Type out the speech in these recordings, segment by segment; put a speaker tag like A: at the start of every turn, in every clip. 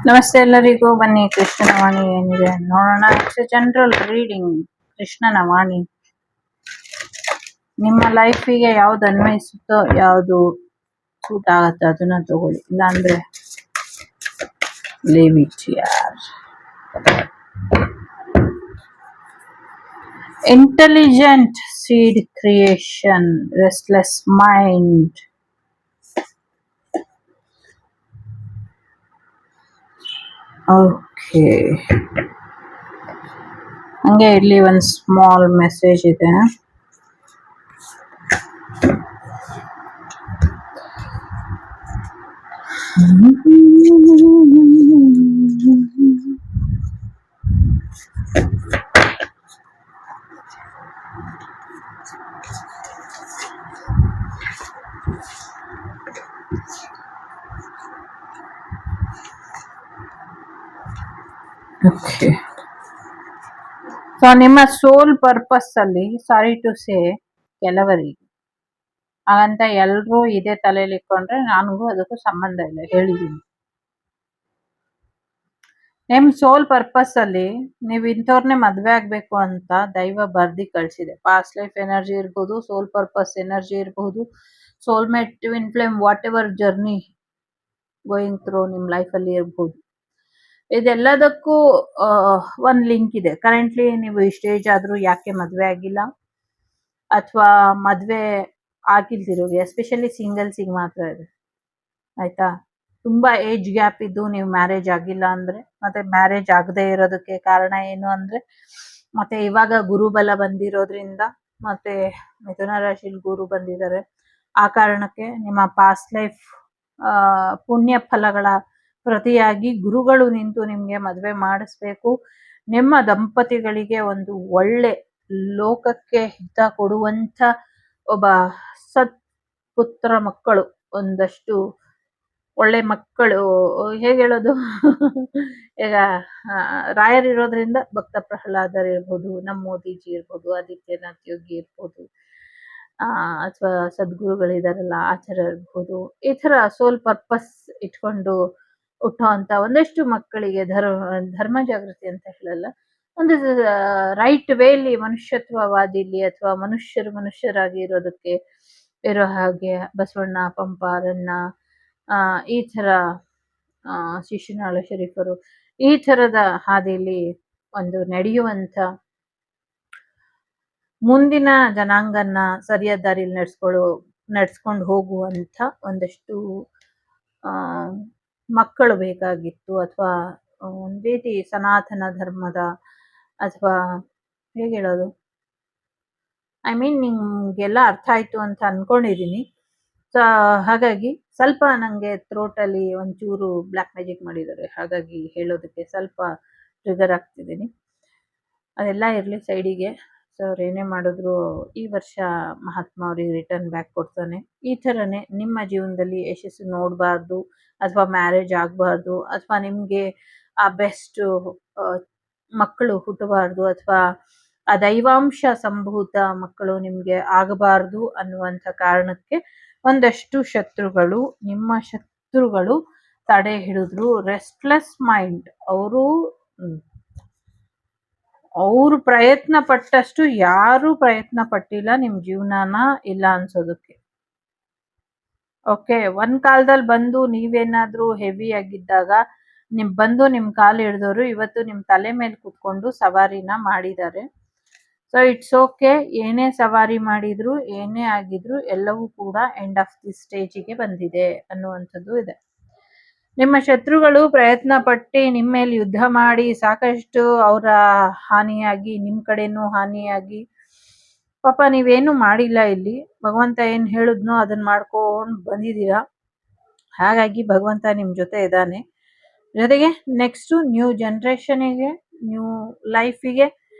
A: ನಮಸ್ತೆ ಎಲ್ಲರಿಗೂ. ಬನ್ನಿ ಕೃಷ್ಣನ ವಾಣಿ ಏನಿದೆ ನೋಡೋಣ. It's general reading. ಕೃಷ್ಣನ ವಾಣಿ ನಿಮ್ಮ ಲೈಫಿಗೆ ಯಾವ್ದು ಅನ್ವಯಿಸುತ್ತೋ, ಯಾವುದು ಸೂಟ್ ಆಗತ್ತೆ ಅದನ್ನ ತಗೊಳ್ಳಿ, ಇಲ್ಲಾಂದ್ರೆ ಲೀವ್ ಇಟ್ ಯಾರ್. Intelligent seed creation, restless mind. Okay, ಹಂಗೆ ಇಲ್ಲಿ ಒಂದು ಸ್ಮಾಲ್ ಮೆಸೇಜ್ ಇದೆ. ಓಕೆ, ಸೊ ನಿಮ್ಮ ಸೋಲ್ ಪರ್ಪಸ್ ಅಲ್ಲಿ ಸಾರಿ ಟು ಸೇ ಕೆಲವರಿಗೆ ಹಾಗಂತ ಎಲ್ಲರೂ ಇದೇ ತಲೆಯಲ್ಲಿ ಇಟ್ಕೊಂಡ್ರೆ ನನಗೂ ಅದಕ್ಕೂ ಸಂಬಂಧ ಇಲ್ಲ, ಹೇಳಿದೀನಿ. ನಿಮ್ ಸೋಲ್ ಪರ್ಪಸ್ ಅಲ್ಲಿ ನೀವು ಇಂಥವ್ರನ್ನೇ ಮದ್ವೆ ಆಗ್ಬೇಕು ಅಂತ ದೈವ ಬರ್ದಿ ಕಳ್ಸಿದೆ. ಪಾಸ್ಟ್ ಲೈಫ್ ಎನರ್ಜಿ ಇರ್ಬೋದು, ಸೋಲ್ ಪರ್ಪಸ್ ಎನರ್ಜಿ ಇರ್ಬೋದು, soulmate, twin flame, what ever journey going through ನಿಮ್ ಲೈಫ್ ಅಲ್ಲಿ ಇರ್ಬೋದು. ಇದೆಲ್ಲದಕ್ಕೂ ಒಂದು ಲಿಂಕ್ ಇದೆ. ಕರೆಂಟ್ಲಿ ನೀವು ಇಷ್ಟು ಏಜ್ ಆದ್ರೂ ಯಾಕೆ ಮದ್ವೆ ಆಗಿಲ್ಲ, ಅಥವಾ ಮದ್ವೆ ಆಗಿಲ್ದಿರೋರು, ಎಸ್ಪೆಷಲಿ ಸಿಂಗಲ್ಸಿಗೆ ಮಾತ್ರ ಇದೆ, ಆಯ್ತಾ. ತುಂಬಾ ಏಜ್ ಗ್ಯಾಪ್ ಇದ್ದು ನೀವು ಮ್ಯಾರೇಜ್ ಆಗಿಲ್ಲ ಅಂದ್ರೆ, ಮತ್ತೆ ಮ್ಯಾರೇಜ್ ಆಗದೆ ಇರೋದಕ್ಕೆ ಕಾರಣ ಏನು ಅಂದ್ರೆ, ಮತ್ತೆ ಇವಾಗ ಗುರುಬಲ ಬಂದಿರೋದ್ರಿಂದ, ಮತ್ತೆ ಮಿಥುನ ರಾಶಿಲಿ ಗುರು ಬಂದಿದ್ದಾರೆ, ಆ ಕಾರಣಕ್ಕೆ ನಿಮ್ಮ ಪಾಸ್ಟ್ ಲೈಫ್ ಪುಣ್ಯ ಫಲಗಳ ಪ್ರತಿಯಾಗಿ ಗುರುಗಳು ನಿಂತು ನಿಮ್ಗೆ ಮದ್ವೆ ಮಾಡಿಸ್ಬೇಕು. ನಿಮ್ಮ ದಂಪತಿಗಳಿಗೆ ಒಂದು ಒಳ್ಳೆ ಲೋಕಕ್ಕೆ ಹಿತ ಕೊಡುವಂತ ಒಬ್ಬ ಸತ್ಪುತ್ರ ಮಕ್ಕಳು, ಒಂದಷ್ಟು ಒಳ್ಳೆ ಮಕ್ಕಳು. ಹೇಗೆ ಹೇಳೋದು ಈಗ ರಾಯರಿರೋದ್ರಿಂದ ಭಕ್ತ ಪ್ರಹ್ಲಾದರ್ ಇರ್ಬೋದು, ನಮ್ಮ ಮೋದಿಜಿ ಇರ್ಬೋದು, ಆದಿತ್ಯನಾಥ್ ಯೋಗಿ ಇರ್ಬೋದು, ಅಥವಾ ಸದ್ಗುರುಗಳಿದಾರಲ್ಲ ಆಚಾರ್ಯ ಇರ್ಬೋದು, ಈ ತರ ಸೋಲ್ ಪರ್ಪಸ್ ಇಟ್ಕೊಂಡು ಹುಟ್ಟೋ ಅಂತ ಒಂದಷ್ಟು ಮಕ್ಕಳಿಗೆ ಧರ್ಮ ಜಾಗೃತಿ ಅಂತ ಹೇಳಲ್ಲ, ಒಂದು ರೈಟ್ ವೇಲಿ ಮನುಷ್ಯತ್ವವಾದಿಲಿ ಅಥವಾ ಮನುಷ್ಯರಾಗಿ ಇರೋದಕ್ಕೆ ಇರೋ ಹಾಗೆ ಬಸವಣ್ಣ, ಪಂಪ, ರನ್ನ, ಈ ತರ ಶಿಶುನಾಳ ಶರೀಫರು, ಈ ತರದ ಹಾದಿಲಿ ಒಂದು ನಡೆಯುವಂತ, ಮುಂದಿನ ಜನಾಂಗನ ಸರಿಯಾದ ದಾರಿಲಿ ನಡ್ಸ್ಕೊಂಡು ಹೋಗುವಂತ ಒಂದಷ್ಟು ಮಕ್ಕಳು ಬೇಕಾಗಿತ್ತು. ಅಥವಾ ಒಂದ್ ರೀತಿ ಸನಾತನ ಧರ್ಮದ, ಅಥವಾ ಹೇಗೆ ಹೇಳೋದು, ಐ ಮೀನ್ ನಿಮ್ಗೆಲ್ಲ ಅರ್ಥ ಆಯ್ತು ಅಂತ ಅನ್ಕೊಂಡಿದೀನಿ. ಸೊ ಹಾಗಾಗಿ ಸ್ವಲ್ಪ ನಂಗೆ ಥ್ರೋಟಲ್ಲಿ ಒಂಚೂರು ಬ್ಲ್ಯಾಕ್ ಮ್ಯಾಜಿಕ್ ಮಾಡಿದ್ದಾರೆ, ಹಾಗಾಗಿ ಹೇಳೋದಕ್ಕೆ ಸ್ವಲ್ಪ ಟ್ರಿಗರ್ ಆಗ್ತಿದ್ದೀನಿ. ಅದೆಲ್ಲ ಇರಲಿ ಸೈಡಿಗೆ. ಸೊ ಅವ್ರು ಏನೇ ಮಾಡಿದ್ರು ಈ ವರ್ಷ ಮಹಾತ್ಮ ಅವ್ರಿಗೆ ರಿಟರ್ನ್ ಬ್ಯಾಕ್ ಕೊಡ್ತಾನೆ. ಈ ಥರನೇ ನಿಮ್ಮ ಜೀವನದಲ್ಲಿ ಯಶಸ್ಸು ನೋಡಬಾರ್ದು, ಅಥವಾ ಮ್ಯಾರೇಜ್ ಆಗಬಾರ್ದು, ಅಥವಾ ನಿಮಗೆ ಆ ಬೆಸ್ಟ್ ಮಕ್ಕಳು ಹುಟ್ಟಬಾರ್ದು, ಅಥವಾ ಆ ದೈವಾಂಶ ಸಂಭೂತ ಮಕ್ಕಳು ನಿಮಗೆ ಆಗಬಾರ್ದು ಅನ್ನುವಂಥ ಕಾರಣಕ್ಕೆ ಒಂದಷ್ಟು ಶತ್ರುಗಳು, ನಿಮ್ಮ ಶತ್ರುಗಳು ತಡೆ ಹಿಡಿದ್ರು. ರೆಸ್ಟ್ಲೆಸ್ ಮೈಂಡ್, ಅವರು ಪ್ರಯತ್ನ ಪಟ್ಟಷ್ಟು ಯಾರು ಪ್ರಯತ್ನ ಪಟ್ಟಿಲ್ಲ ನಿಮ್ ಜೀವನನ ಇಲ್ಲ ಅನ್ಸೋದಕ್ಕೆ. ಓಕೆ, ಒಂದ್ ಕಾಲದಲ್ಲಿ ಬಂದು ನೀವೇನಾದ್ರೂ ಹೆವಿ ಆಗಿದ್ದಾಗ ಬಂದು ನಿಮ್ ಕಾಲು ಹಿಡಿದವರು ಇವತ್ತು ನಿಮ್ ತಲೆ ಮೇಲೆ ಕುತ್ಕೊಂಡು ಸವಾರಿನ ಮಾಡಿದ್ದಾರೆ. ಸೊ ಇಟ್ಸ್ ಓಕೆ, ಏನೇ ಸವಾರಿ ಮಾಡಿದ್ರು, ಏನೇ ಆಗಿದ್ರು ಎಲ್ಲವೂ ಕೂಡ ಎಂಡ್ ಆಫ್ ದಿ ಸ್ಟೇಜಿಗೆ ಬಂದಿದೆ ಅನ್ನುವಂಥದ್ದು ಇದೆ. ನಿಮ್ಮ ಶತ್ರುಗಳು ಪ್ರಯತ್ನ ಪಟ್ಟು ನಿಮ್ಮ ಮೇಲೆ ಯುದ್ಧ ಮಾಡಿ ಸಾಕಷ್ಟು ಅವರ ಹಾನಿಯಾಗಿ, ನಿಮ್ ಕಡೆನೂ ಹಾನಿಯಾಗಿ, ಪಾಪ ನೀವೇನು ಮಾಡಿಲ್ಲ. ಇಲ್ಲಿ ಭಗವಂತ ಏನ್ ಹೇಳಿದ್ನೋ ಅದನ್ನ ಮಾಡ್ಕೊಂಡು ಬಂದಿದ್ದೀರಾ. ಹಾಗಾಗಿ ಭಗವಂತ ನಿಮ್ ಜೊತೆ ಇದ್ದಾನೆ. ಜೊತೆಗೆ ನೆಕ್ಸ್ಟ್ ನ್ಯೂ ಜನರೇಷನ್ಗೆ, ನ್ಯೂ ಲೈಫಿಗೆ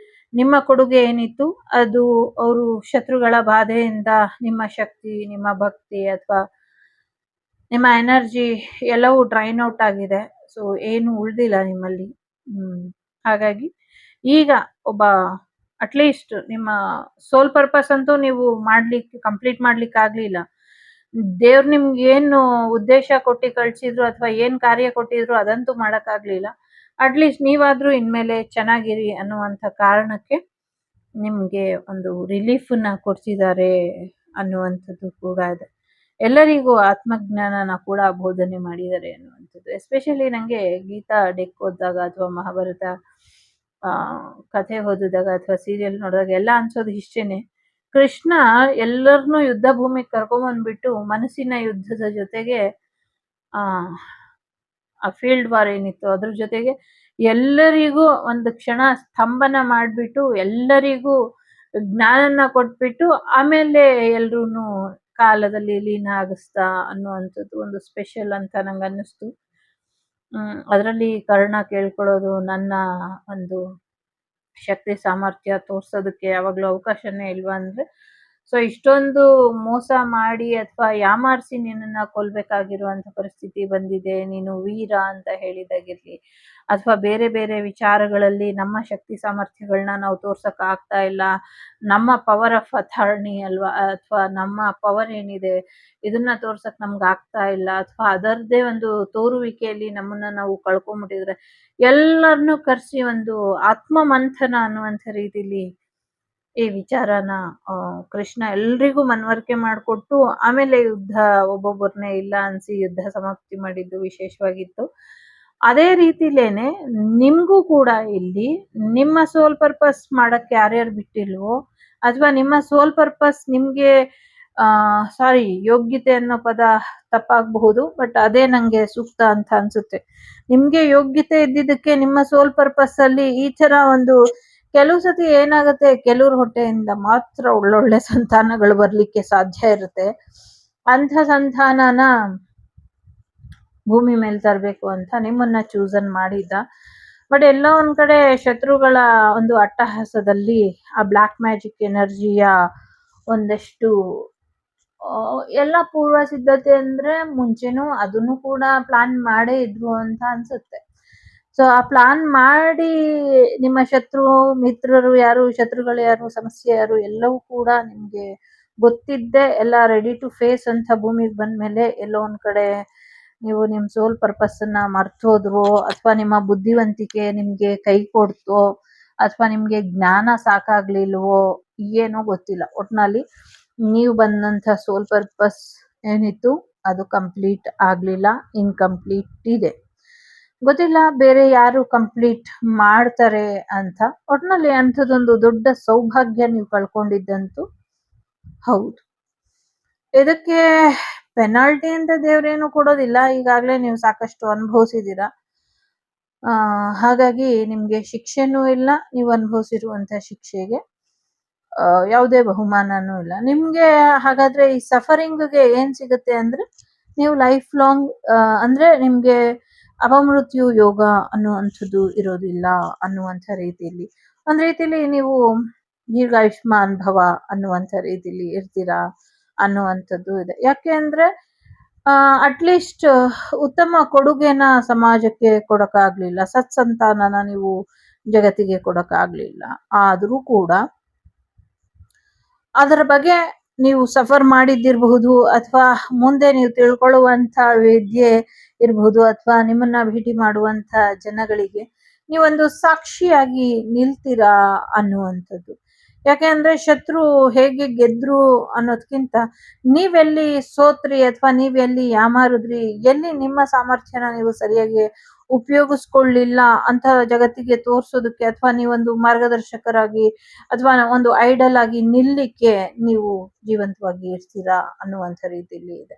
A: ನಿಮ್ಮ ಕೊಡುಗೆ ಏನಿತ್ತು ಅದು ಅವರು ಶತ್ರುಗಳ ಬಾಧೆಯಿಂದ ನಿಮ್ಮ ಶಕ್ತಿ, ನಿಮ್ಮ ಭಕ್ತಿ ಅಥವಾ ನಿಮ್ಮ ಎನರ್ಜಿ ಎಲ್ಲವೂ ಡ್ರೈನ್ ಔಟ್ ಆಗಿದೆ. ಸೊ ಏನು ಉಳ್ದಿಲ್ಲ ನಿಮ್ಮಲ್ಲಿ. ಹಾಗಾಗಿ ಈಗ ಒಬ್ಬ ಅಟ್ಲೀಸ್ಟ್ ನಿಮ್ಮ ಸೋಲ್ ಪರ್ಪಸ್ ಅಂತೂ ನೀವು ಕಂಪ್ಲೀಟ್ ಮಾಡ್ಲಿಕ್ಕೆ ಆಗ್ಲಿಲ್ಲ. ದೇವ್ರು ನಿಮ್ಗೆ ಏನು ಉದ್ದೇಶ ಕೊಟ್ಟು ಕಳ್ಸಿದ್ರು ಅಥವಾ ಏನ್ ಕಾರ್ಯ ಕೊಟ್ಟಿದ್ರು ಅದಂತೂ ಮಾಡಕ್ಕಾಗ್ಲಿಲ್ಲ. ಅಟ್ಲೀಸ್ಟ್ ನೀವಾದ್ರೂ ಇನ್ಮೇಲೆ ಚೆನ್ನಾಗಿರಿ ಅನ್ನುವಂಥ ಕಾರಣಕ್ಕೆ ನಿಮ್ಗೆ ಒಂದು ರಿಲೀಫನ್ನ ಕೊಡ್ಸಿದ್ದಾರೆ ಅನ್ನುವಂಥದ್ದು ಕೂಡ ಇದೆ. ಎಲ್ಲರಿಗೂ ಆತ್ಮಜ್ಞಾನನ ಕೂಡ ಬೋಧನೆ ಮಾಡಿದ್ದಾರೆ ಅನ್ನುವಂಥದ್ದು. ಎಸ್ಪೆಷಲಿ ನಂಗೆ ಗೀತಾ ಡೆಕ್ ಓದಿದಾಗ ಅಥವಾ ಮಹಾಭಾರತ ಆ ಕಥೆ ಓದಿದಾಗ ಅಥವಾ ಸೀರಿಯಲ್ ನೋಡಿದಾಗ ಎಲ್ಲ ಅನ್ಸೋದು ಇಷ್ಟೇನೆ. ಕೃಷ್ಣ ಎಲ್ಲರನ್ನೂ ಯುದ್ಧ ಭೂಮಿಗೆ ಕರ್ಕೊಂಬಂದ್ಬಿಟ್ಟು ಮನಸ್ಸಿನ ಯುದ್ಧದ ಜೊತೆಗೆ ಆ ಆ ಫೀಲ್ಡ್ ವಾರ್ ಏನಿತ್ತು ಅದ್ರ ಜೊತೆಗೆ ಎಲ್ಲರಿಗೂ ಒಂದು ಕ್ಷಣ ಸ್ತಂಭನ ಮಾಡ್ಬಿಟ್ಟು ಎಲ್ಲರಿಗೂ ಜ್ಞಾನನ ಕೊಟ್ಬಿಟ್ಟು ಆಮೇಲೆ ಎಲ್ರೂನು ಕಾಲದಲ್ಲಿ ಲೀನ ಆಗಿಸ್ತಾ ಅನ್ನುವಂಥದ್ದು ಒಂದು ಸ್ಪೆಷಲ್ ಅಂತ ನಂಗೆ ಅನ್ನಿಸ್ತು. ಅದರಲ್ಲಿ ಕರ್ಣ ಕೇಳ್ಕೊಳ್ಳೋದು ನನ್ನ ಒಂದು ಶಕ್ತಿ ಸಾಮರ್ಥ್ಯ ತೋರ್ಸೋದಕ್ಕೆ ಯಾವಾಗ್ಲೂ ಅವಕಾಶನೇ ಇಲ್ವಾ ಅಂದ್ರೆ, ಸೊ ಇಷ್ಟೊಂದು ಮೋಸ ಮಾಡಿ ಅಥವಾ ಯಾಮಾರಿಸಿ ನಿನ್ನನ್ನ ಕೊಲ್ಬೇಕಾಗಿರುವಂತ ಪರಿಸ್ಥಿತಿ ಬಂದಿದೆ, ನೀನು ವೀರ ಅಂತ ಹೇಳಿದಾಗಿರ್ಲಿ ಅಥವಾ ಬೇರೆ ಬೇರೆ ವಿಚಾರಗಳಲ್ಲಿ ನಮ್ಮ ಶಕ್ತಿ ಸಾಮರ್ಥ್ಯಗಳನ್ನ ನಾವು ತೋರ್ಸಕ್ ಆಗ್ತಾ ಇಲ್ಲ, ನಮ್ಮ ಪವರ್ ಆಫ್ ಅಥಾರ್ನಿ ಅಲ್ವಾ ಅಥವಾ ನಮ್ಮ ಪವರ್ ಏನಿದೆ ಇದನ್ನ ತೋರ್ಸಕ್ ನಮ್ಗೆ ಆಗ್ತಾ ಇಲ್ಲ ಅಥವಾ ಅದರದ್ದೇ ಒಂದು ತೋರುವಿಕೆಯಲ್ಲಿ ನಮ್ಮನ್ನ ನಾವು ಕಳ್ಕೊಂಡ್ಬಿಟ್ಟಿದ್ರೆ ಎಲ್ಲರನ್ನೂ ಕರೆಸಿ ಒಂದು ಆತ್ಮ ಮಂಥನ ಅನ್ನುವಂಥ ರೀತಿಲಿ ಈ ವಿಚಾರನ ಕೃಷ್ಣ ಎಲ್ರಿಗೂ ಮನವರಿಕೆ ಮಾಡಿಕೊಟ್ಟು ಆಮೇಲೆ ಯುದ್ಧ ಒಬ್ಬೊಬ್ಬರನ್ನೇ ಇಲ್ಲ ಅನ್ಸಿ ಯುದ್ಧ ಸಮಾಪ್ತಿ ಮಾಡಿದ್ದು ವಿಶೇಷವಾಗಿತ್ತು. ಅದೇ ರೀತಿಲೇನೆ ನಿಮ್ಗೂ ಕೂಡ ಇಲ್ಲಿ ನಿಮ್ಮ ಸೋಲ್ ಪರ್ಪಸ್ ಮಾಡಕ್ಕೆ ಯಾರ್ಯಾರು ಬಿಟ್ಟಿಲ್ವೋ ಅಥವಾ ನಿಮ್ಮ ಸೋಲ್ ಪರ್ಪಸ್ ನಿಮ್ಗೆ ಸಾರಿ ಯೋಗ್ಯತೆ ಅನ್ನೋ ಪದ ತಪ್ಪಾಗಬಹುದು, ಬಟ್ ಅದೇ ನಂಗೆ ಸೂಕ್ತ ಅಂತ ಅನ್ಸುತ್ತೆ. ನಿಮ್ಗೆ ಯೋಗ್ಯತೆ ಇದ್ದಿದ್ದಕ್ಕೆ ನಿಮ್ಮ ಸೋಲ್ ಪರ್ಪಸ್ ಅಲ್ಲಿ ಈ ತರ ಒಂದು ಕೆಲವು ಸತಿ ಏನಾಗುತ್ತೆ, ಕೆಲವ್ರ ಹೊಟ್ಟೆಯಿಂದ ಮಾತ್ರ ಒಳ್ಳೊಳ್ಳೆ ಸಂತಾನಗಳು ಬರ್ಲಿಕ್ಕೆ ಸಾಧ್ಯ ಇರುತ್ತೆ. ಅಂಥ ಸಂತಾನನ ಭೂಮಿ ಮೇಲೆ ತರಬೇಕು ಅಂತ ನಿಮ್ಮನ್ನ ಚೂಸನ್ ಮಾಡಿದ್ದ. ಬಟ್ ಎಲ್ಲೋ ಒಂದ್ ಕಡೆ ಶತ್ರುಗಳ ಒಂದು ಅಟ್ಟಹಾಸದಲ್ಲಿ ಆ ಬ್ಲ್ಯಾಕ್ ಮ್ಯಾಜಿಕ್ ಎನರ್ಜಿಯ ಒಂದಷ್ಟು ಎಲ್ಲ ಪೂರ್ವ ಸಿದ್ಧತೆ ಅಂದ್ರೆ ಮುಂಚೆನೂ ಅದನ್ನು ಕೂಡ ಪ್ಲಾನ್ ಮಾಡೇ ಇದ್ರು ಅಂತ ಅನ್ಸುತ್ತೆ. ಸೊ ಆ ಪ್ಲಾನ್ ಮಾಡಿ ನಿಮ್ಮ ಶತ್ರು ಮಿತ್ರರು ಯಾರು, ಶತ್ರುಗಳು ಯಾರು, ಸಮಸ್ಯೆ ಯಾರು ಎಲ್ಲವೂ ಕೂಡ ನಿಮ್ಗೆ ಗೊತ್ತಿದ್ದೆ ಎಲ್ಲ ರೆಡಿ ಟು ಫೇಸ್ ಅಂತ ಭೂಮಿಗೆ ಬಂದ್ಮೇಲೆ ಎಲ್ಲೋ ಒಂದ್ ಕಡೆ ನೀವು ನಿಮ್ ಸೋಲ್ ಪರ್ಪಸ್ ಅನ್ನ ಮರ್ತೋದ್ರೋ ಅಥವಾ ನಿಮ್ಮ ಬುದ್ಧಿವಂತಿಕೆ ನಿಮ್ಗೆ ಕೈ ಕೊಡ್ತೋ ಅಥವಾ ನಿಮ್ಗೆ ಜ್ಞಾನ ಸಾಕಾಗ್ಲಿಲ್ವೋ ಏನೋ ಗೊತ್ತಿಲ್ಲ. ಒಟ್ನಲ್ಲಿ ನೀವು ಬಂದಂತ ಸೋಲ್ ಪರ್ಪಸ್ ಏನಿತ್ತು ಅದು ಕಂಪ್ಲೀಟ್ ಆಗ್ಲಿಲ್ಲ, ಇನ್ಕಂಪ್ಲೀಟ್ ಇದೆ. ಗೊತ್ತಿಲ್ಲ ಬೇರೆ ಯಾರು ಕಂಪ್ಲೀಟ್ ಮಾಡ್ತಾರೆ ಅಂತ. ಒಟ್ನಲ್ಲಿ ಅಂಥದ್ದೊಂದು ದೊಡ್ಡ ಸೌಭಾಗ್ಯ ನೀವು ಕಳ್ಕೊಂಡಿದ್ದಂತೂ ಹೌದು. ಇದಕ್ಕೆ ಪೆನಾಲ್ಟಿ ಅಂತ ದೇವ್ರೇನು ಕೊಡೋದಿಲ್ಲ, ಈಗಾಗ್ಲೇ ನೀವು ಸಾಕಷ್ಟು ಅನುಭವಿಸಿದೀರ. ಹಾಗಾಗಿ ನಿಮ್ಗೆ ಶಿಕ್ಷೆನೂ ಇಲ್ಲ, ನೀವು ಅನುಭವಿಸಿರುವಂತ ಶಿಕ್ಷೆಗೆ ಯಾವುದೇ ಬಹುಮಾನನೂ ಇಲ್ಲ ನಿಮ್ಗೆ. ಹಾಗಾದ್ರೆ ಈ ಸಫರಿಂಗ್ಗೆ ಏನ್ ಸಿಗುತ್ತೆ ಅಂದ್ರೆ ನೀವು ಲೈಫ್ ಲಾಂಗ್ ಅಂದ್ರೆ ನಿಮ್ಗೆ ಅಪಮೃತ್ಯು ಯೋಗ ಅನ್ನುವಂಥದ್ದು ಇರೋದಿಲ್ಲ ಅನ್ನುವಂಥ ರೀತಿಯಲ್ಲಿ, ಒಂದ್ ರೀತಿಲಿ ನೀವು ದೀರ್ಘಾಯುಷ್ಮಾನ್ ಭವ ಅನ್ನುವಂಥ ರೀತಿಲಿ ಇರ್ತೀರಾ ಅನ್ನುವಂಥದ್ದು ಇದೆ. ಯಾಕೆ ಅಂದ್ರೆ ಅಟ್ಲೀಸ್ಟ್ ಉತ್ತಮ ಕೊಡುಗೆನ ಸಮಾಜಕ್ಕೆ ಕೊಡಕ್ಕಾಗ್ಲಿಲ್ಲ, ಸತ್ಸಂತಾನನ ನೀವು ಜಗತ್ತಿಗೆ ಕೊಡಕ್ಕಾಗ್ಲಿಲ್ಲ, ಆದ್ರೂ ಕೂಡ ಅದರ ಬಗ್ಗೆ ನೀವು ಸಫರ್ ಮಾಡಿದ್ದಿರಬಹುದು ಅಥವಾ ಮುಂದೆ ನೀವು ತಿಳ್ಕೊಳ್ಳುವಂತ ವಿದ್ಯೆ ಇರಬಹುದು ಅಥವಾ ನಿಮ್ಮನ್ನ ಭೇಟಿ ಮಾಡುವಂತ ಜನಗಳಿಗೆ ನೀವೊಂದು ಸಾಕ್ಷಿಯಾಗಿ ನಿಲ್ತೀರಾ ಅನ್ನುವಂಥದ್ದು. ಯಾಕೆಂದ್ರೆ ಶತ್ರು ಹೇಗೆ ಗೆದ್ರು ಅನ್ನೋದ್ಕಿಂತ ನೀವೆಲ್ಲಿ ಸೋತ್ರಿ ಅಥವಾ ನೀವೆಲ್ಲಿ ಯಾಮಾರಿದ್ರಿ, ಎಲ್ಲಿ ನಿಮ್ಮ ಸಾಮರ್ಥ್ಯನ ನೀವು ಸರಿಯಾಗಿ ಉಪಯೋಗಿಸ್ಕೊಳ್ಳಿಲ್ಲ ಅಂತ ಜಗತ್ತಿಗೆ ತೋರ್ಸೋದಕ್ಕೆ ಅಥವಾ ನೀವೊಂದು ಮಾರ್ಗದರ್ಶಕರಾಗಿ ಅಥವಾ ಒಂದು ಐಡಲ್ ಆಗಿ ನಿಲ್ಲಿಕ್ಕೆ ನೀವು ಜೀವಂತವಾಗಿ ಇರ್ತೀರಾ ಅನ್ನುವಂಥ ರೀತಿಯಲ್ಲಿ ಇದೆ.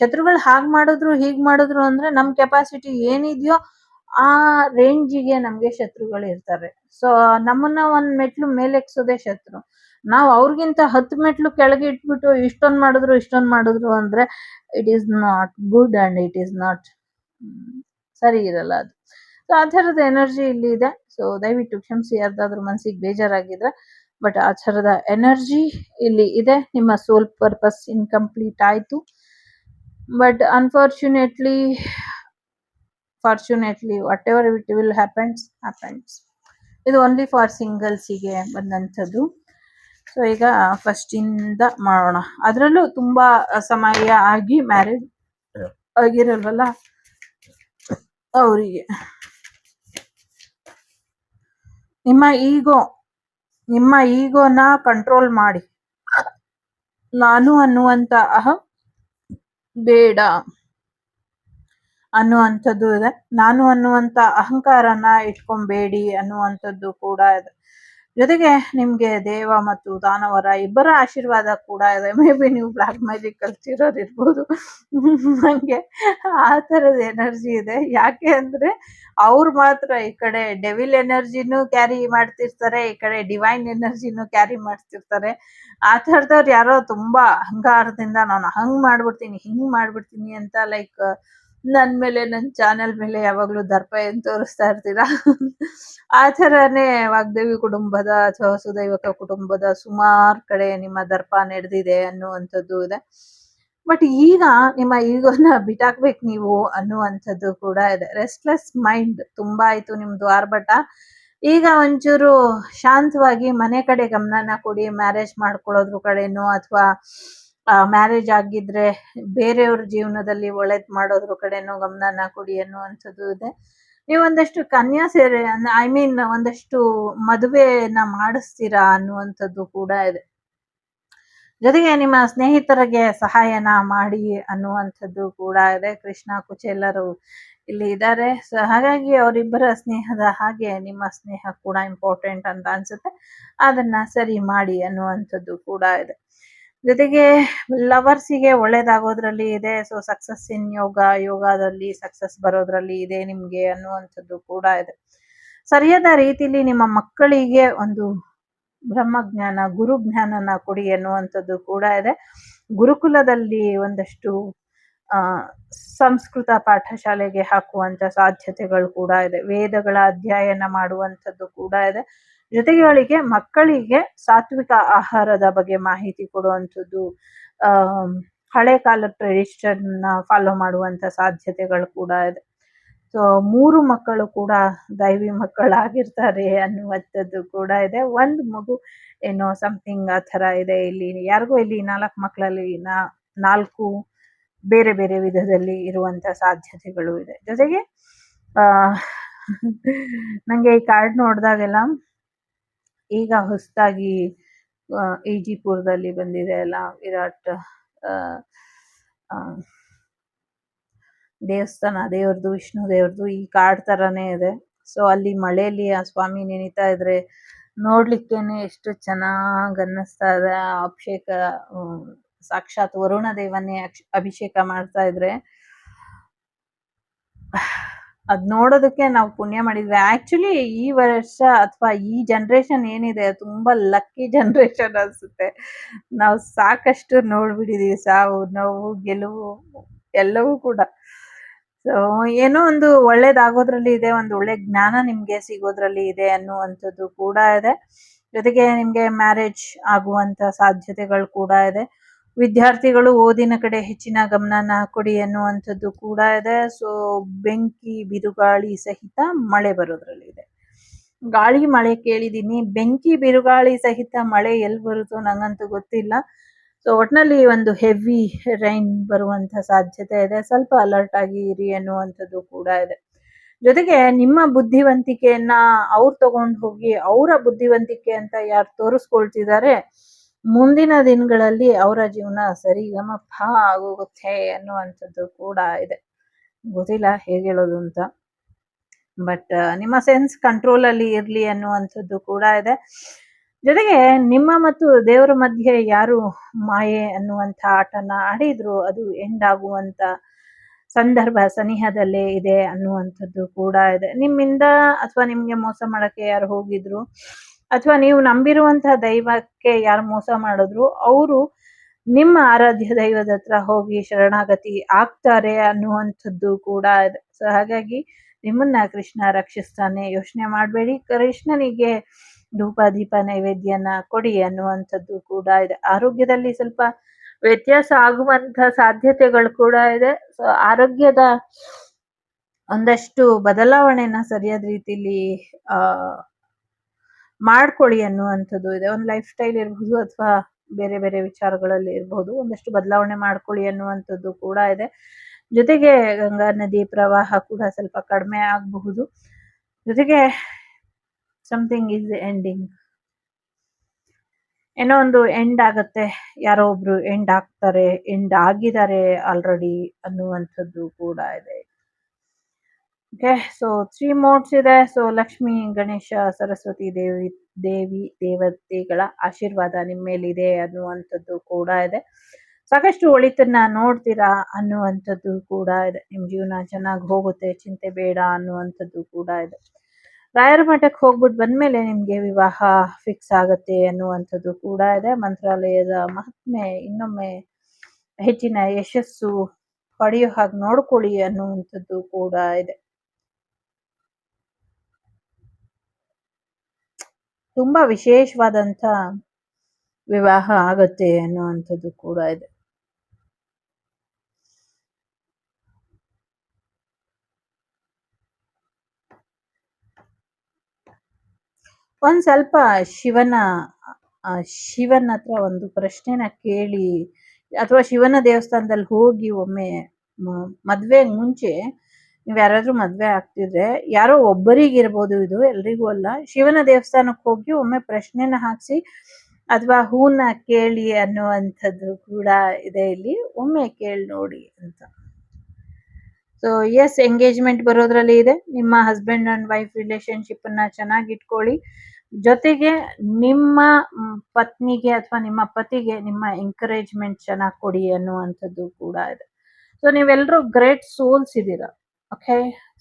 A: ಶತ್ರುಗಳು ಹಾಗ್ ಮಾಡಿದ್ರು ಹೀಗ್ ಮಾಡಿದ್ರು ಅಂದ್ರೆ ನಮ್ ಕೆಪಾಸಿಟಿ ಏನಿದೆಯೋ ಆ ರೇಂಜಿಗೆ ನಮ್ಗೆ ಶತ್ರುಗಳು ಇರ್ತಾರೆ. ಸೊ ನಮ್ಮನ್ನ ಒಂದ್ ಮೆಟ್ಲು ಮೇಲೆಕ್ಸೋದೇ ಶತ್ರು. ನಾವು ಅವ್ರಿಗಿಂತ 10 ಮೆಟ್ಲು ಕೆಳಗೆ ಇಟ್ಬಿಟ್ಟು ಇಷ್ಟೊಂದ್ ಮಾಡಿದ್ರು ಅಂದ್ರೆ it is not good and it is not ಸರಿ ಇರಲ್ಲ ಅದು. ಸೊ ಆ ಥರದ ಎನರ್ಜಿ ಇಲ್ಲಿ ಇದೆ. ಸೊ ದಯವಿಟ್ಟು ಕ್ಷಮಿಸಿ ಯಾರ್ದಾದ್ರೂ ಮನ್ಸಿಗೆ ಬೇಜಾರಾಗಿದ್ರೆ, ಬಟ್ ಆ ಥರದ ಎನರ್ಜಿ ಇಲ್ಲಿ ಇದೆ. ನಿಮ್ಮ ಸೋಲ್ ಪರ್ಪಸ್ ಇನ್ಕಂಪ್ಲೀಟ್ ಆಯ್ತು, but unfortunately fortunately what ever it will happens. ಇದು ಓನ್ಲಿ ಫಾರ್ ಸಿಂಗಲ್ಸಿಗೆ ಬಂದಂಥದ್ದು. ಸೊ ಈಗ ಫಸ್ಟ್ ಇಂದ ಮಾಡೋಣ. ಅದರಲ್ಲೂ ತುಂಬಾ ಸಮಯ ಆಗಿ ಮ್ಯಾರೇಜ್ ಆಗಿರಲ್ವಲ್ಲ ಅವರಿಗೆ. ನಿಮ್ಮ ಈಗೋನ ಕಂಟ್ರೋಲ್ ಮಾಡಿ. ನಾನು ಅನ್ನುವಂತ ಅಹಂ ಬೇಡ ಅನ್ನುವಂಥದ್ದು ಇದೆ. ನಾನು ಅನ್ನುವಂತ ಅಹಂಕಾರನ ಇಟ್ಕೊಂಬೇಡಿ ಅನ್ನುವಂಥದ್ದು ಕೂಡ ಇದೆ. ಜೊತೆಗೆ ನಿಮ್ಗೆ ದೇವ ಮತ್ತು ದಾನವರ ಇಬ್ಬರ ಆಶೀರ್ವಾದ ಕೂಡ ಇದೆ. ಮೇ ಬಿ ನೀವು ಬ್ಲಾಕ್ ಮ್ಯಾಜಿಕ್ ಕಲ್ತಿರೋರು ಇರ್ಬೋದು. ನಂಗೆ ಆ ಥರದ ಎನರ್ಜಿ ಇದೆ. ಯಾಕೆ ಅಂದ್ರೆ ಅವ್ರು ಮಾತ್ರ ಈ ಕಡೆ ಡೆವಿಲ್ ಎನರ್ಜಿನೂ ಕ್ಯಾರಿ ಮಾಡ್ತಿರ್ತಾರೆ, ಈ ಕಡೆ ಡಿವೈನ್ ಎನರ್ಜಿನೂ ಕ್ಯಾರಿ ಮಾಡ್ತಿರ್ತಾರೆ. ಆ ಥರದವ್ರು ಯಾರೋ ತುಂಬಾ ಅಹಂಕಾರದಿಂದ ನಾನು ಹಂಗ್ ಮಾಡ್ಬಿಡ್ತೀನಿ ಹಿಂಗ್ ಮಾಡ್ಬಿಡ್ತೀನಿ ಅಂತ ಲೈಕ್ ನನ್ ಮೇಲೆ ನನ್ ಚಾನೆಲ್ ಮೇಲೆ ಯಾವಾಗ್ಲೂ ದರ್ಪ ಏನ್ ತೋರಿಸ್ತಾ ಇರ್ತೀರಾ. ಆ ಥರನೇ ವಾಗ್ದೇವಿ ಕುಟುಂಬದ ಅಥವಾ ವಸುದೈವಕ ಕುಟುಂಬದ ಸುಮಾರು ಕಡೆ ನಿಮ್ಮ ದರ್ಪ ನಡೆದಿದೆ ಅನ್ನುವಂಥದ್ದು ಇದೆ. ಬಟ್ ಈಗ ನಿಮ್ಮ ಈಗೋನ ಬಿಟ್ಟಾಕ್ಬೇಕು ನೀವು ಅನ್ನುವಂಥದ್ದು ಕೂಡ ಇದೆ. ರೆಸ್ಟ್ಲೆಸ್ ಮೈಂಡ್ ತುಂಬಾ ಆಯ್ತು ನಿಮ್ದು ಆರ್ಭಟ. ಈಗ ಒಂಚೂರು ಶಾಂತವಾಗಿ ಮನೆ ಕಡೆ ಗಮನನ ಕೊಡಿ. ಮ್ಯಾರೇಜ್ ಮಾಡ್ಕೊಳ್ಳೋದ್ರ ಕಡೆನೋ ಅಥವಾ ಮ್ಯಾರೇಜ್ ಆಗಿದ್ರೆ ಬೇರೆಯವ್ರ ಜೀವನದಲ್ಲಿ ಒಳ್ಳೇದ್ ಮಾಡೋದ್ರ ಕಡೆನೋ ಗಮನನ ಕೊಡಿ ಅನ್ನುವಂಥದ್ದು ಇದೆ. ನೀವು ಒಂದಷ್ಟು ಕನ್ಯಾ ಸೇರೆ ಐ ಮೀನ್ ಒಂದಷ್ಟು ಮದುವೆನ ಮಾಡಿಸ್ತೀರಾ ಅನ್ನುವಂಥದ್ದು ಕೂಡ ಇದೆ. ಜೊತೆಗೆ ನಿಮ್ಮ ಸ್ನೇಹಿತರಿಗೆ ಸಹಾಯನ ಮಾಡಿ ಅನ್ನುವಂಥದ್ದು ಕೂಡ ಇದೆ. ಕೃಷ್ಣ ಕುಚೇಲರು ಇಲ್ಲಿ ಇದ್ದಾರೆ. ಸೊ ಹಾಗಾಗಿ ಅವರಿಬ್ಬರ ಸ್ನೇಹದ ಹಾಗೆ ನಿಮ್ಮ ಸ್ನೇಹ ಕೂಡ ಇಂಪಾರ್ಟೆಂಟ್ ಅಂತ ಅನ್ಸುತ್ತೆ. ಅದನ್ನ ಸರಿ ಮಾಡಿ ಅನ್ನುವಂಥದ್ದು ಕೂಡ ಇದೆ. ಜೊತೆಗೆ ಲವರ್ಸಿಗೆ ಒಳ್ಳೇದಾಗೋದ್ರಲ್ಲಿ ಇದೆ. ಸೊ ಸಕ್ಸಸ್ ಇನ್ ಯೋಗದಲ್ಲಿ ಸಕ್ಸಸ್ ಬರೋದ್ರಲ್ಲಿ ಇದೆ ನಿಮ್ಗೆ ಅನ್ನುವಂಥದ್ದು ಕೂಡ ಇದೆ. ಸರಿಯಾದ ರೀತಿಲಿ ನಿಮ್ಮ ಮಕ್ಕಳಿಗೆ ಒಂದು ಬ್ರಹ್ಮಜ್ಞಾನ ಗುರು ಜ್ಞಾನನ ಕೊಡಿ ಅನ್ನುವಂಥದ್ದು ಕೂಡ ಇದೆ. ಗುರುಕುಲದಲ್ಲಿ ಒಂದಷ್ಟು ಸಂಸ್ಕೃತ ಪಾಠಶಾಲೆಗೆ ಹಾಕುವಂತ ಸಾಧ್ಯತೆಗಳು ಕೂಡ ಇದೆ. ವೇದಗಳ ಅಧ್ಯಯನ ಮಾಡುವಂಥದ್ದು ಕೂಡ ಇದೆ. ಜೊತೆಗೆ ಮಕ್ಕಳಿಗೆ ಸಾತ್ವಿಕ ಆಹಾರದ ಬಗ್ಗೆ ಮಾಹಿತಿ ಕೊಡುವಂಥದ್ದು, ಹಳೆ ಕಾಲದ ಟ್ರೆಡಿಷನ್ ಫಾಲೋ ಮಾಡುವಂತ ಸಾಧ್ಯತೆಗಳು ಕೂಡ ಇದೆ. ಸೊ 3 ಮಕ್ಕಳು ಕೂಡ ದೈವಿ ಮಕ್ಕಳಾಗಿರ್ತಾರೆ ಅನ್ನುವಂಥದ್ದು ಕೂಡ ಇದೆ. ಒಂದು ಮಗು ಏನೋ ಸಮಥಿಂಗ್ ಆ ಥರ ಇದೆ. ಇಲ್ಲಿ ಯಾರಿಗೂ ಇಲ್ಲಿ 4 ಮಕ್ಕಳಲ್ಲಿ 4 ಬೇರೆ ಬೇರೆ ವಿಧದಲ್ಲಿ ಇರುವಂತ ಸಾಧ್ಯತೆಗಳು ಇದೆ. ಜೊತೆಗೆ ನಂಗೆ ಈ ಕಾರ್ಡ್ ನೋಡಿದಾಗೆಲ್ಲ ಈಗ ಹೊಸದಾಗಿ ಈಜಿಪುರದಲ್ಲಿ ಬಂದಿದೆ ಅಲ್ಲ ವಿರಾಟ್ ದೇವಸ್ಥಾನ, ದೇವ್ರದ್ದು ವಿಷ್ಣು ದೇವ್ರದ್ದು ಈ ಕಾರ್ಡ್ ತರಾನೇ ಇದೆ. ಸೊ ಅಲ್ಲಿ ಮಳೆಯಲ್ಲಿ ಆ ಸ್ವಾಮಿ ನೆನೀತಾ ಇದ್ರೆ ನೋಡ್ಲಿಕ್ಕೇನೆ ಎಷ್ಟು ಚೆನ್ನಾಗ್ ಅನ್ನಿಸ್ತಾ ಇದೆ. ಅಭಿಷೇಕ ಸಾಕ್ಷಾತ್ ವರುಣ ದೇವನ್ನೇ ಅಭಿಷೇಕ ಮಾಡ್ತಾ ಇದ್ರೆ ಅದ್ ನೋಡೋದಕ್ಕೆ ನಾವು ಪುಣ್ಯ ಮಾಡಿದ್ವಿ. ಆಕ್ಚುಲಿ ಈ ವರ್ಷ ಅಥವಾ ಈ ಜನರೇಷನ್ ಏನಿದೆ ತುಂಬಾ ಲಕ್ಕಿ ಜನರೇಷನ್ ಅನ್ಸುತ್ತೆ. ನಾವು ಸಾಕಷ್ಟು ನೋಡ್ಬಿಟ್ಟಿದೀವಿ, ಸಾವು ನೋವು ಗೆಲುವು ಎಲ್ಲವೂ ಕೂಡ. ಸೊ ಏನೋ ಒಂದು ಒಳ್ಳೇದಾಗೋದ್ರಲ್ಲಿ ಇದೆ, ಒಂದು ಒಳ್ಳೆ ಜ್ಞಾನ ನಿಮ್ಗೆ ಸಿಗೋದ್ರಲ್ಲಿ ಇದೆ ಅನ್ನುವಂಥದ್ದು ಕೂಡ ಇದೆ. ಜೊತೆಗೆ ನಿಮ್ಗೆ ಮ್ಯಾರೇಜ್ ಆಗುವಂತ ಸಾಧ್ಯತೆಗಳು ಕೂಡ ಇದೆ. ವಿದ್ಯಾರ್ಥಿಗಳು ಓದಿನ ಕಡೆ ಹೆಚ್ಚಿನ ಗಮನನ ಕೊಡಿ ಅನ್ನುವಂಥದ್ದು ಕೂಡ ಇದೆ. ಸೊ ಬೆಂಕಿ ಬಿರುಗಾಳಿ ಸಹಿತ ಮಳೆ ಬರೋದ್ರಲ್ಲಿ ಇದೆ. ಗಾಳಿ ಮಳೆ ಕೇಳಿದೀನಿ, ಬೆಂಕಿ ಬಿರುಗಾಳಿ ಸಹಿತ ಮಳೆ ಎಲ್ಲಿ ಬರುತ್ತೋ ನಂಗಂತೂ ಗೊತ್ತಿಲ್ಲ. ಸೊ ಒಟ್ನಲ್ಲಿ ಒಂದು ಹೆವಿ ರೈನ್ ಬರುವಂತ ಸಾಧ್ಯತೆ ಇದೆ. ಸ್ವಲ್ಪ ಅಲರ್ಟ್ ಆಗಿ ಇರಿ ಅನ್ನುವಂಥದ್ದು ಕೂಡ ಇದೆ. ಜೊತೆಗೆ ನಿಮ್ಮ ಬುದ್ಧಿವಂತಿಕೆಯನ್ನ ಅವ್ರು ತಗೊಂಡು ಹೋಗಿ ಅವರ ಬುದ್ಧಿವಂತಿಕೆ ಅಂತ ಯಾರು ತೋರಿಸ್ಕೊಳ್ತಿದ್ದಾರೆ ಮುಂದಿನ ದಿನಗಳಲ್ಲಿ ಅವರ ಜೀವನ ಸರಿಗಮಪ ಆಗೋಗುತ್ತೆ ಅನ್ನುವಂಥದ್ದು ಕೂಡ ಇದೆ. ಗೊತ್ತಿಲ್ಲ ಹೇಗೆ ಹೇಳೋದು ಅಂತ. ಬಟ್ ನಿಮ್ಮ ಸೆನ್ಸ್ ಕಂಟ್ರೋಲ್ ಅಲ್ಲಿ ಇರ್ಲಿ ಅನ್ನುವಂಥದ್ದು ಕೂಡ ಇದೆ. ಜೊತೆಗೆ ನಿಮ್ಮ ಮತ್ತು ದೇವರ ಮಧ್ಯೆ ಯಾರು ಮಾಯೆ ಅನ್ನುವಂಥ ಆಟನ ಆಡಿದ್ರು ಅದು ಎಂಡ್ ಆಗುವಂತ ಸಂದರ್ಭ ಸನಿಹದಲ್ಲೇ ಇದೆ ಅನ್ನುವಂಥದ್ದು ಕೂಡ ಇದೆ. ನಿಮ್ಮಿಂದ ಅಥವಾ ನಿಮ್ಗೆ ಮೋಸ ಮಾಡಕ್ಕೆ ಯಾರು ಹೋಗಿದ್ರು ಅಥವಾ ನೀವು ನಂಬಿರುವಂತಹ ದೈವಕ್ಕೆ ಯಾರು ಮೋಸ ಮಾಡಿದ್ರು ಅವರು ನಿಮ್ಮ ಆರಾಧ್ಯ ದೈವದ ಹತ್ರ ಹೋಗಿ ಶರಣಾಗತಿ ಆಗ್ತಾರೆ ಅನ್ನುವಂಥದ್ದು ಕೂಡ ಇದೆ. ಸೊ ಹಾಗಾಗಿ ನಿಮ್ಮನ್ನ ಕೃಷ್ಣ ರಕ್ಷಿಸ್ತಾನೆ, ಯೋಚನೆ ಮಾಡಬೇಡಿ. ಕೃಷ್ಣನಿಗೆ ಧೂಪ ದೀಪ ನೈವೇದ್ಯನ ಕೊಡಿ ಅನ್ನುವಂಥದ್ದು ಕೂಡ ಇದೆ. ಆರೋಗ್ಯದಲ್ಲಿ ಸ್ವಲ್ಪ ವ್ಯತ್ಯಾಸ ಆಗುವಂತ ಸಾಧ್ಯತೆಗಳು ಕೂಡ ಇದೆ. ಸೊ ಆರೋಗ್ಯದ ಒಂದಷ್ಟು ಬದಲಾವಣೆನ ಸರಿಯಾದ ರೀತಿಲಿ ಮಾಡ್ಕೊಳ್ಳಿ ಅನ್ನುವಂಥದ್ದು ಇದೆ. ಒಂದು ಲೈಫ್ ಸ್ಟೈಲ್ ಇರ್ಬೋದು ಅಥವಾ ಬೇರೆ ಬೇರೆ ವಿಚಾರಗಳಲ್ಲಿ ಇರ್ಬೋದು, ಒಂದಷ್ಟು ಬದಲಾವಣೆ ಮಾಡ್ಕೊಳ್ಳಿ ಅನ್ನುವಂಥದ್ದು ಕೂಡ ಇದೆ. ಜೊತೆಗೆ ಗಂಗಾ ನದಿ ಪ್ರವಾಹ ಕೂಡ ಸ್ವಲ್ಪ ಕಡಿಮೆ ಆಗಬಹುದು. ಜೊತೆಗೆ ಸಮಥಿಂಗ್ ಈಸ್ ಎಂಡಿಂಗ್, ಏನೋ ಒಂದು ಎಂಡ್ ಆಗತ್ತೆ, ಯಾರೋ ಒಬ್ರು ಎಂಡ್ ಆಗ್ತಾರೆ, ಎಂಡ್ ಆಗಿದ್ದಾರೆ ಆಲ್ರೆಡಿ ಅನ್ನುವಂಥದ್ದು ಕೂಡ ಇದೆ. ಓಕೆ, ಸೊ 3 ಮೋಡ್ಸ್ ಇದೆ. ಸೊ ಲಕ್ಷ್ಮಿ, ಗಣೇಶ, ಸರಸ್ವತಿ ದೇವತೆಗಳ ಆಶೀರ್ವಾದ ನಿಮ್ಮ ಮೇಲಿದೆ ಅನ್ನುವಂಥದ್ದು ಕೂಡ ಇದೆ. ಸಾಕಷ್ಟು ಒಳಿತನ್ನ ನೋಡ್ತೀರಾ ಅನ್ನುವಂಥದ್ದು ಕೂಡ ಇದೆ. ನಿಮ್ ಜೀವನ ಚೆನ್ನಾಗಿ ಹೋಗುತ್ತೆ, ಚಿಂತೆ ಬೇಡ ಅನ್ನುವಂಥದ್ದು ಕೂಡ ಇದೆ. ರಾಯರ ಮಠಕ್ಕೆ ಹೋಗ್ಬಿಟ್ಟು ಬಂದ್ಮೇಲೆ ನಿಮ್ಗೆ ವಿವಾಹ ಫಿಕ್ಸ್ ಆಗತ್ತೆ ಅನ್ನುವಂಥದ್ದು ಕೂಡ ಇದೆ. ಮಂತ್ರಾಲಯದ ಮಹಾತ್ಮೆ ಇನ್ನೊಮ್ಮೆ ಹೆಚ್ಚಿನ ಯಶಸ್ಸು ಪಡೆಯೋ ಹಾಗೆ ನೋಡ್ಕೊಳ್ಳಿ ಅನ್ನುವಂಥದ್ದು ಕೂಡ ಇದೆ. ತುಂಬಾ ವಿಶೇಷವಾದಂತ ವಿವಾಹ ಆಗತ್ತೆ ಅನ್ನುವಂಥದ್ದು ಕೂಡ ಇದೆ. ಒಂದ್ ಸ್ವಲ್ಪ ಶಿವನ ಹತ್ರ ಒಂದು ಪ್ರಶ್ನೆನ ಕೇಳಿ, ಅಥವಾ ಶಿವನ ದೇವಸ್ಥಾನದಲ್ಲಿ ಹೋಗಿ ಒಮ್ಮೆ ಮದ್ವೆ ಮುಂಚೆ ನೀವ್ ಯಾರಾದ್ರೂ ಮದ್ವೆ ಆಗ್ತಿದ್ರೆ, ಯಾರೋ ಒಬ್ಬರಿಗಿರ್ಬೋದು, ಇದು ಎಲ್ರಿಗೂ ಅಲ್ಲ, ಶಿವನ ದೇವಸ್ಥಾನಕ್ಕೆ ಹೋಗಿ ಒಮ್ಮೆ ಪ್ರಶ್ನೆನ ಹಾಕ್ಸಿ ಅಥವಾ ಹೂನ ಕೇಳಿ ಅನ್ನುವಂಥದ್ದು ಕೂಡ ಇದೆ ಇಲ್ಲಿ. ಒಮ್ಮೆ ಕೇಳಿ ನೋಡಿ ಅಂತ. ಸೊ ಎಸ್, ಎಂಗೇಜ್ಮೆಂಟ್ ಬರೋದ್ರಲ್ಲಿ ಇದೆ. ನಿಮ್ಮ ಹಸ್ಬೆಂಡ್ ಅಂಡ್ ವೈಫ್ ರಿಲೇಶನ್ಶಿಪ್ ಅನ್ನ ಚೆನ್ನಾಗಿ ಇಟ್ಕೊಳ್ಳಿ. ಜೊತೆಗೆ ನಿಮ್ಮ ಪತ್ನಿಗೆ ಅಥವಾ ನಿಮ್ಮ ಪತಿಗೆ ನಿಮ್ಮ ಎಂಕರೇಜ್ಮೆಂಟ್ ಚೆನ್ನಾಗಿ ಕೊಡಿ ಅನ್ನುವಂಥದ್ದು ಕೂಡ ಇದೆ. ಸೊ ನೀವೆಲ್ಲರೂ ಗ್ರೇಟ್ ಸೋಲ್ಸ್ ಇದ್ದೀರಾ. ಓಕೆ,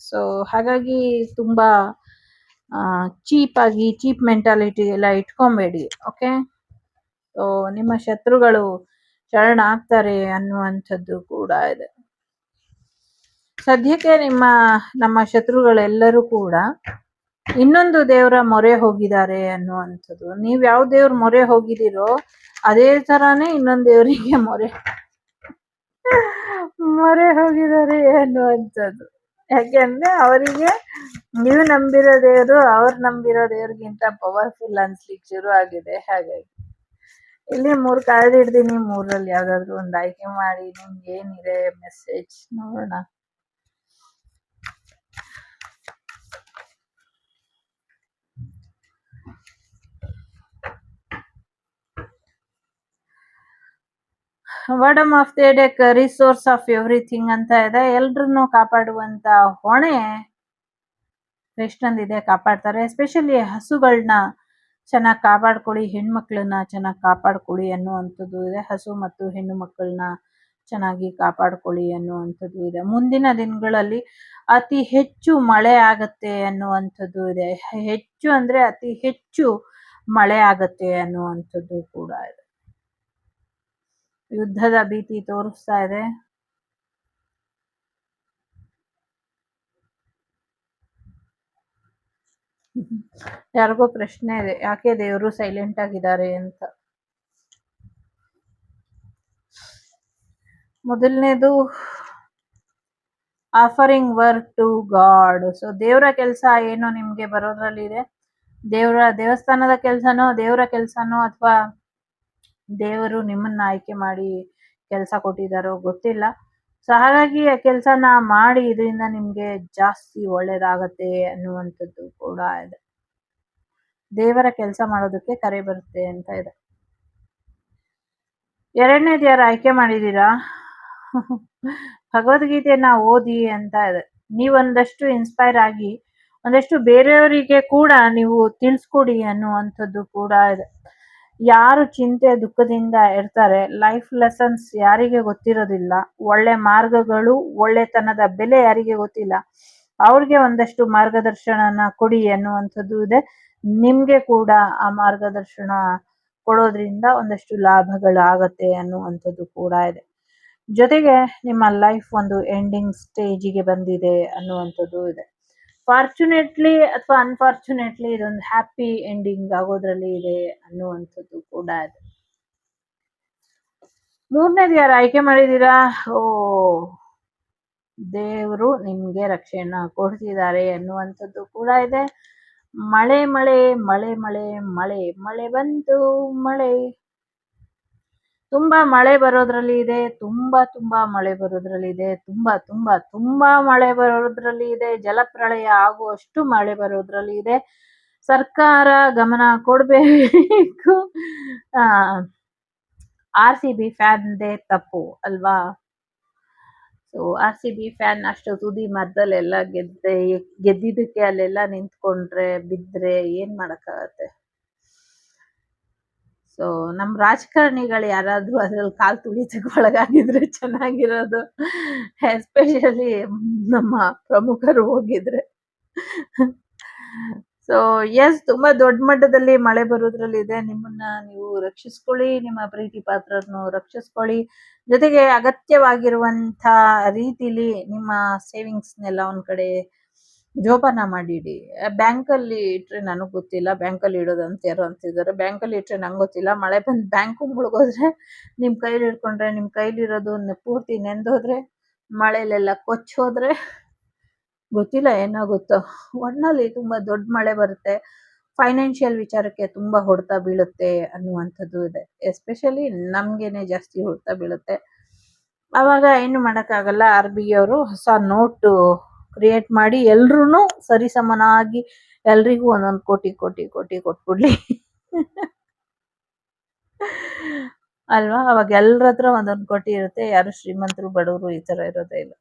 A: ಸೊ ಹಾಗಾಗಿ ತುಂಬಾ ಚೀಪ್ ಮೆಂಟಾಲಿಟಿ ಎಲ್ಲ ಇಟ್ಕೊಬೇಡಿ. ಓಕೆ, ಸೊ ನಿಮ್ಮ ಶತ್ರುಗಳು ಶರಣಾಗ್ತಾರೆ ಅನ್ನುವಂಥದ್ದು ಕೂಡ ಇದೆ. ಸದ್ಯಕ್ಕೆ ನಮ್ಮ ಶತ್ರುಗಳೆಲ್ಲರೂ ಕೂಡ ಇನ್ನೊಂದು ದೇವರ ಮೊರೆ ಹೋಗಿದ್ದಾರೆ ಅನ್ನುವಂಥದ್ದು. ನೀವ್ ಯಾವ ದೇವ್ರ ಮೊರೆ ಹೋಗಿದ್ದೀರೋ ಅದೇ ತರಾನೇ ಇನ್ನೊಂದು ದೇವರಿಗೆ ಮೊರೆ ಹೋಗಿದ್ದಾರೆ ಅನ್ನುವಂಥದ್ದು. ಯಾಕೆಂದ್ರೆ ಅವರಿಗೆ ನೀವು ನಂಬಿರೋ ದೇವರು ಅವ್ರು ನಂಬಿರೋ ದೇವ್ರಿಗಿಂತ ಪವರ್ಫುಲ್ ಅನ್ಸ್ಲಿಕ್ಕೆ ಶುರು ಆಗಿದೆ. ಹಾಗಾಗಿ ಇಲ್ಲಿ 3 ಕಾರ್ಡ್ ಹಿಡ್ದೀನಿ, 3ರಲ್ಲಿ ಯಾವ್ದಾದ್ರು ಒಂದು ಆಯ್ಕೆ ಮಾಡಿ. ನಿಮ್ಗೆ ಏನಿದೆ ಮೆಸೇಜ್ ನೋಡೋಣ. Bottom of the deck resource of everything ಅಂತ ಇದೆ. ಎಲ್ರನ್ನೂ ಕಾಪಾಡುವಂತ ಹೊಣೆ ಕೃಷ್ಣಂದಿದೆ, ಕಾಪಾಡ್ತಾರೆ. ಎಸ್ಪೆಷಲಿ ಹಸುಗಳನ್ನ ಚೆನ್ನಾಗಿ ಕಾಪಾಡ್ಕೊಳ್ಳಿ, ಹೆಣ್ಮಕ್ಳನ್ನ ಚೆನ್ನಾಗಿ ಕಾಪಾಡ್ಕೊಳ್ಳಿ ಅನ್ನುವಂಥದ್ದು ಇದೆ. ಹಸು ಮತ್ತು ಹೆಣ್ಣು ಮಕ್ಕಳನ್ನ ಚೆನ್ನಾಗಿ ಕಾಪಾಡ್ಕೊಳ್ಳಿ ಅನ್ನುವಂಥದ್ದು ಇದೆ. ಮುಂದಿನ ದಿನಗಳಲ್ಲಿ ಅತಿ ಹೆಚ್ಚು ಮಳೆ ಆಗತ್ತೆ ಅನ್ನುವಂಥದ್ದು ಇದೆ. ಹೆಚ್ಚು ಅಂದ್ರೆ ಅತಿ ಹೆಚ್ಚು ಮಳೆ ಆಗತ್ತೆ ಅನ್ನುವಂಥದ್ದು ಕೂಡ ಇದೆ. ಯುದ್ಧದ ಭೀತಿ ತೋರಿಸ್ತಾ ಇದೆ. ಯಾರಿಗೋ ಪ್ರಶ್ನೆ ಇದೆ, ಯಾಕೆ ದೇವರು ಸೈಲೆಂಟ್ ಆಗಿದ್ದಾರೆ ಅಂತ. ಮೊದಲನೇದು offering work to God. So ದೇವರ ಕೆಲಸ ಏನೋ ನಿಮ್ಗೆ ಬರೋದ್ರಲ್ಲಿ ಇದೆ. ದೇವಸ್ಥಾನದ ಕೆಲಸನೋ, ದೇವರ ಕೆಲಸನೋ, ಅಥವಾ ದೇವರು ನಿಮ್ಮನ್ನ ಆಯ್ಕೆ ಮಾಡಿ ಕೆಲಸ ಕೊಟ್ಟಿದ್ದಾರೋ ಗೊತ್ತಿಲ್ಲ. ಸೊ ಹಾಗಾಗಿ ಆ ಕೆಲಸನ ಮಾಡಿ, ಇದರಿಂದ ನಿಮ್ಗೆ ಜಾಸ್ತಿ ಒಳ್ಳೇದಾಗತ್ತೆ ಅನ್ನುವಂಥದ್ದು ಕೂಡ ಇದೆ. ದೇವರ ಕೆಲಸ ಮಾಡೋದಕ್ಕೆ ಕರೆ ಬರುತ್ತೆ ಅಂತ ಇದೆ. 2ನೇದು ಯಾರು ಆಯ್ಕೆ ಮಾಡಿದೀರಾ, ಭಗವದ್ಗೀತೆನ ಓದಿ ಅಂತ ಇದೆ. ನೀವೊಂದಷ್ಟು ಇನ್ಸ್ಪೈರ್ ಆಗಿ ಒಂದಷ್ಟು ಬೇರೆಯವರಿಗೆ ಕೂಡ ನೀವು ತಿಳಿಸ್ಕೊಡಿ ಅನ್ನುವಂಥದ್ದು ಕೂಡ ಇದೆ. ಯಾರು ಚಿಂತೆ ದುಃಖದಿಂದ ಇರ್ತಾರೆ, ಲೈಫ್ ಲೆಸನ್ಸ್ ಯಾರಿಗೆ ಗೊತ್ತಿರೋದಿಲ್ಲ, ಒಳ್ಳೆ ಮಾರ್ಗಗಳು, ಒಳ್ಳೆತನದ ಬೆಲೆ ಯಾರಿಗೆ ಗೊತ್ತಿಲ್ಲ, ಅವ್ರಿಗೆ ಒಂದಷ್ಟು ಮಾರ್ಗದರ್ಶನನ ಕೊಡಿ ಅನ್ನುವಂಥದ್ದು ಇದೆ. ನಿಮ್ಗೆ ಕೂಡ ಆ ಮಾರ್ಗದರ್ಶನ ಕೊಡೋದ್ರಿಂದ ಒಂದಷ್ಟು ಲಾಭಗಳಾಗತ್ತೆ ಅನ್ನುವಂಥದ್ದು ಕೂಡ ಇದೆ. ಜೊತೆಗೆ ನಿಮ್ಮ ಲೈಫ್ ಒಂದು ಎಂಡಿಂಗ್ ಸ್ಟೇಜಿಗೆ ಬಂದಿದೆ ಅನ್ನುವಂಥದ್ದು ಇದೆ. ಫಾರ್ಚುನೇಟ್ಲಿ ಅಥವಾ ಅನ್ಫಾರ್ಚುನೇಟ್ಲಿ ಇದೊಂದು ಹ್ಯಾಪಿ ಎಂಡಿಂಗ್ ಆಗೋದ್ರಲ್ಲಿ ಇದೆ ಅನ್ನುವಂಥದ್ದು ಕೂಡ ಇದೆ. 3ನೇದು ಯಾರು ಆಯ್ಕೆ ಮಾಡಿದೀರಾ, ದೇವರು ನಿಮ್ಗೆ ರಕ್ಷಣೆನ ಕೊಡ್ತಿದ್ದಾರೆ ಅನ್ನುವಂಥದ್ದು ಕೂಡ ಇದೆ. ಮಳೆ ಮಳೆ ಮಳೆ ಮಳೆ ಮಳೆ ಮಳೆ ಬಂತು ಮಳೆ. ತುಂಬಾ ಮಳೆ ಬರೋದ್ರಲ್ಲಿ ಇದೆ. ತುಂಬಾ ಮಳೆ ಬರೋದ್ರಲ್ಲಿ ಇದೆ. ತುಂಬಾ ಮಳೆ ಬರೋದ್ರಲ್ಲಿ ಇದೆ. ಜಲಪ್ರಳಯ ಆಗುವಷ್ಟು ಮಳೆ ಬರೋದ್ರಲ್ಲಿ ಇದೆ. ಸರ್ಕಾರ ಗಮನ ಕೊಡ್ಬೇಕು. ಆ RCB ಫ್ಯಾನ್‌ದೇ ತಪ್ಪು ಅಲ್ವಾ? ಸೊ RCB ಫ್ಯಾನ್ ಅಷ್ಟು ತುದಿ ಮಧ್ಯದಲ್ಲೆಲ್ಲ ಗೆದ್ದಿದ್ದಕ್ಕೆ ಅಲ್ಲೆಲ್ಲ ನಿಂತ್ಕೊಂಡ್ರೆ ಬಿದ್ರೆ ಏನ್ ಮಾಡಕ್ಕಾಗತ್ತೆ? ಸೊ ನಮ್ ರಾಜಕಾರಣಿಗಳು ಯಾರಾದ್ರೂ ಅದ್ರಲ್ಲಿ ಕಾಲ್ ತುಳಿತಕ್ಕೆ ಒಳಗಾಗಿದ್ರೆ ಚೆನ್ನಾಗಿರೋದು. ಎಸ್ಪೆಷಲಿ ನಮ್ಮ ಪ್ರಮುಖರು ಹೋಗಿದ್ರೆ. ಸೊ ಎಸ್, ತುಂಬಾ ದೊಡ್ಡ ಮಟ್ಟದಲ್ಲಿ ಮಳೆ ಬರೋದ್ರಲ್ಲಿ ಇದೆ. ನಿಮ್ಮನ್ನ ನೀವು ರಕ್ಷಿಸ್ಕೊಳ್ಳಿ, ನಿಮ್ಮ ಪ್ರೀತಿ ಪಾತ್ರರನ್ನು ರಕ್ಷಿಸ್ಕೊಳ್ಳಿ. ಜೊತೆಗೆ ಅಗತ್ಯವಾಗಿರುವಂತ ರೀತಿಲಿ ನಿಮ್ಮ ಸೇವಿಂಗ್ಸ್ನೆಲ್ಲ ಒಂದ್ ಕಡೆ ಜೋಪಾನ ಮಾಡಿಡಿ. ಬ್ಯಾಂಕಲ್ಲಿ ಇಟ್ರೆ ನನಗ್ ಗೊತ್ತಿಲ್ಲ. ಬ್ಯಾಂಕಲ್ಲಿ ಇಡೋದು ಅಂತ ಯಾರೋ ಅಂತಿದ್ದಾರೆ. ಬ್ಯಾಂಕಲ್ಲಿ ಇಟ್ರೆ ನಂಗೆ ಗೊತ್ತಿಲ್ಲ. ಮಳೆ ಬಂದು ಬ್ಯಾಂಕು ಮುಳುಗೋದ್ರೆ, ನಿಮ್ ಕೈಲಿ ಹಿಡ್ಕೊಂಡ್ರೆ, ನಿಮ್ ಕೈಲಿರೋದು ಪೂರ್ತಿ ನೆಂದೋದ್ರೆ, ಮಳೆಲೆಲ್ಲ ಕೊಚ್ಚೋದ್ರೆ ಗೊತ್ತಿಲ್ಲ ಏನಾಗುತ್ತೋ. ಒಟ್ನಲ್ಲಿ ತುಂಬಾ ದೊಡ್ಡ ಮಳೆ ಬರುತ್ತೆ. ಫೈನಾನ್ಷಿಯಲ್ ವಿಚಾರಕ್ಕೆ ತುಂಬಾ ಹೊಡೆತ ಬೀಳುತ್ತೆ ಅನ್ನುವಂಥದ್ದು ಇದೆ. ಎಸ್ಪೆಷಲಿ ನಮ್ಗೇನೆ ಜಾಸ್ತಿ ಹೊಡೆತ ಬೀಳುತ್ತೆ. ಅವಾಗ ಏನು ಮಾಡಕ್ಕಾಗಲ್ಲ. RBI ಅವರು ಹೊಸ ನೋಟು ಕ್ರಿಯೇಟ್ ಮಾಡಿ ಎಲ್ರೂನು ಸರಿಸಮನಾಗಿ ಎಲ್ರಿಗೂ ಒಂದೊಂದು ಕೋಟಿ ಕೋಟಿ ಕೋಟಿ ಕೊಟ್ಬಿಡ್ಲಿ. ಅಲ್ವಾ? ಅವಾಗ ಎಲ್ರ ಹತ್ರ ಒಂದೊಂದು ಕೋಟಿ ಇರುತ್ತೆ. ಯಾರು ಶ್ರೀಮಂತರು ಬಡವರು ಈ ತರ ಇರೋದೇ ಇಲ್ಲ.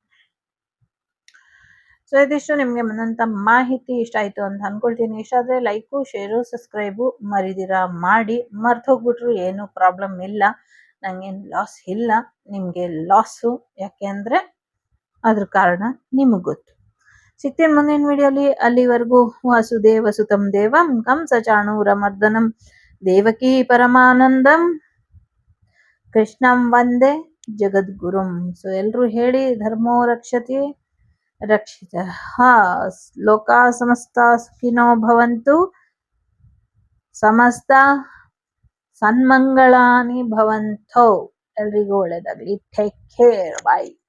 A: ಸೊ ಇದಿಷ್ಟು ನಿಮ್ಗೆ ಬಂದಂತ ಮಾಹಿತಿ ಇಷ್ಟ ಆಯ್ತು ಅಂತ ಅನ್ಕೊಳ್ತೀನಿ. ಇಷ್ಟ ಆದ್ರೆ ಲೈಕು, ಶೇರು, ಸಬ್ಸ್ಕ್ರೈಬು ಮರಿದಿರಾ ಮಾಡಿ. ಮರ್ತೋಗ್ಬಿಟ್ರು ಏನು ಪ್ರಾಬ್ಲಮ್ ಇಲ್ಲ. ನಂಗೇನು ಲಾಸ್ ಇಲ್ಲ. ನಿಮ್ಗೆ ಲಾಸು. ಯಾಕೆಂದ್ರೆ ಅದ್ರ ಕಾರಣ ನಿಮಗ್ ಗೊತ್ತು. ಸಿಗ್ತೀನಿ ಮುಂದಿನ ವಿಡಿಯೋಲಿ. ಅಲ್ಲಿವರೆಗೂ ವಾಸುದೇವ ಸುತಂ ದೇವಂ ಕಂಸ ಚಾಣೂರಮರ್ದನಂ ದೇವಕೀ ಪರಮಾನಂದಂ ಕೃಷ್ಣಂ ವಂದೇ ಜಗದ್ಗುರುಂ. ಸೊ ಎಲ್ರು ಹೇಳಿ ಧರ್ಮೋ ರಕ್ಷತೆ ರಕ್ಷಿತ. ಲೋಕ ಸಮಸ್ತ ಸುಖಿನೋ ಭವಂತು. ಸಮಸ್ತ ಸನ್ಮಂಗಳಾನಿ ಭವಂತೋ. ಎಲ್ರಿಗೂ ಒಳ್ಳೇದಾಗ್ಲಿ. Take care. ಬಾಯ್.